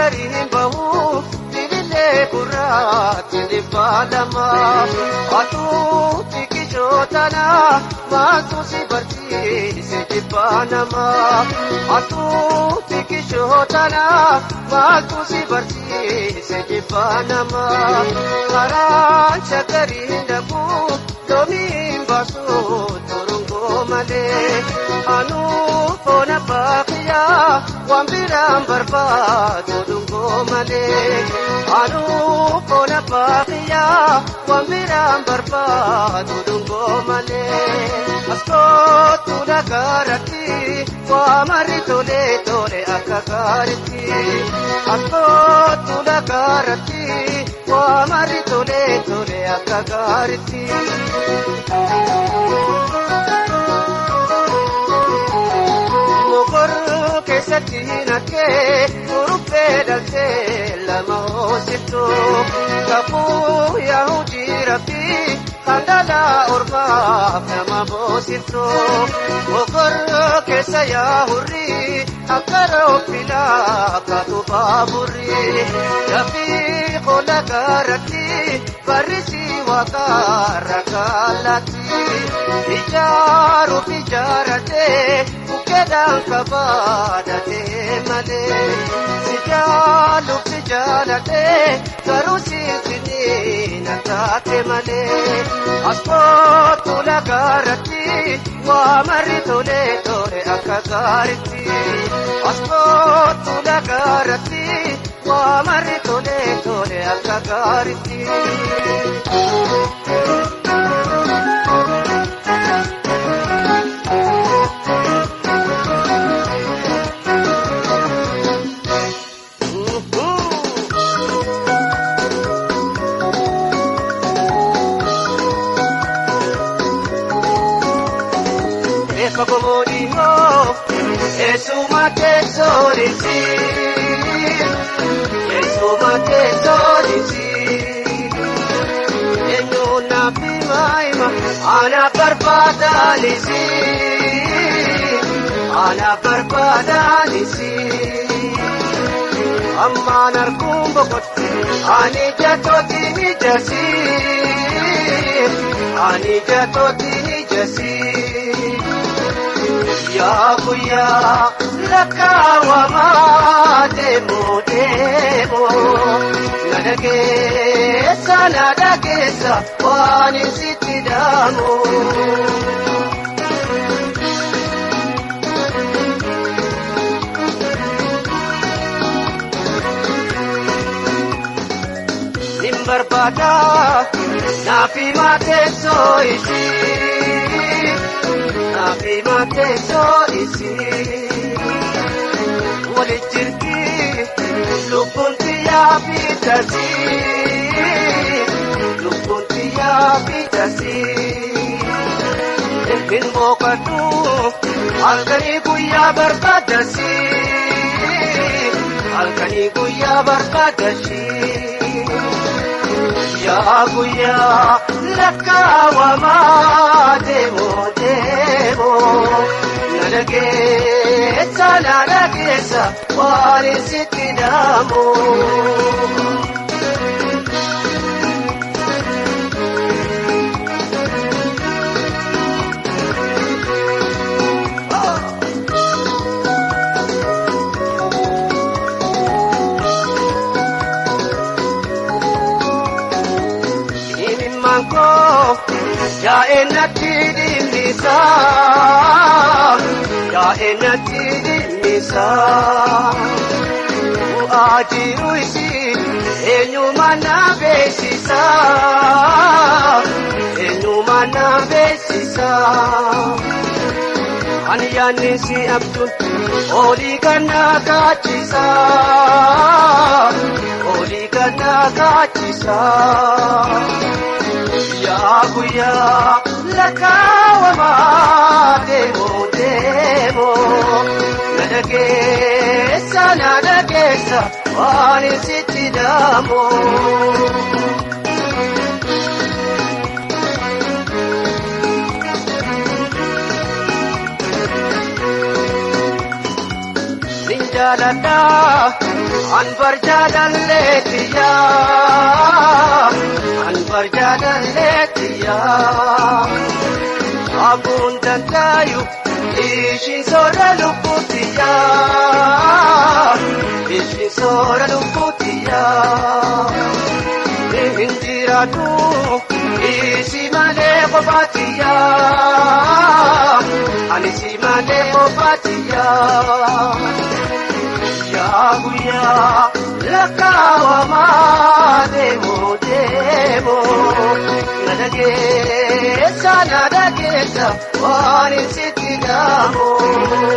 gariin bahu dibilee gurraatti dhibbalama atuu tikishootana maaltu si barsiise dhibbanama atuu tikishootana maaltu si barsiise dhibbanama karaan shagariin dhabu doomiin baasuu turungoo malee anuu foona baaqiyaa waan biraan barbaadu dhungoo malee anuu foona baaqiyaa waan biraan barbaadu dhungoo malee askootu dhagaaratti waa marri tolee tole akka gaaritti askootu dhagaaratti waa marri tolee tole akka gaaritti. Mokoro keessatti nakkee kuruphee dhaltee lama hoosiftu kakuu yaahudii rabbii kandala ormaaf nama boosiftu mokoro keessa yaahurrii akka roobbilaa kaatu baaburrii dafii qola gaaratti barrisi waaqarra kaallatti ijaaruuf ijaaratee bukeedhaan kabaadatee malee sijaaluuf sijaalatee garuu siisiniin taate malee askootu lagaaratti waa marri tolee tole akka gaaritti askootu lagaaratti waa marri tolee tole akka gaaritti. Fakomodiho esuma tesorisi enyuna bimaima ana barbadalisi amma narkumbokot ani jatoti nijasi yaa guyyaa lakkaawwamaa deemoo na dhageessa waan sitti dhaamu. Nin barbaada naafi mateessoo ishii. Nafi mateso isi wali jirki lupunti ya bitasi ehin mokatu alkani guya barbadasi ya guya lakkaawama deemoo na dhageessa waan sitti dhaamu. Ya enati dimisa ajiru isi enyuma na besisa aniyani si abdul oli kana kachisa ya guya lakkaawama deemoo na dhageessa waan sitti dhaamu. Ninjaalladha Anbarjaadan leetiyaa Abuun dandaayu ishiin soora lubbuutiyaa Injiraatu isi malee qofaatiyaa Ani si malee qofaatiyaa Yaa guyyaa lakkaa'amaa deemoo na dhageessa waan sitti dhaamoo.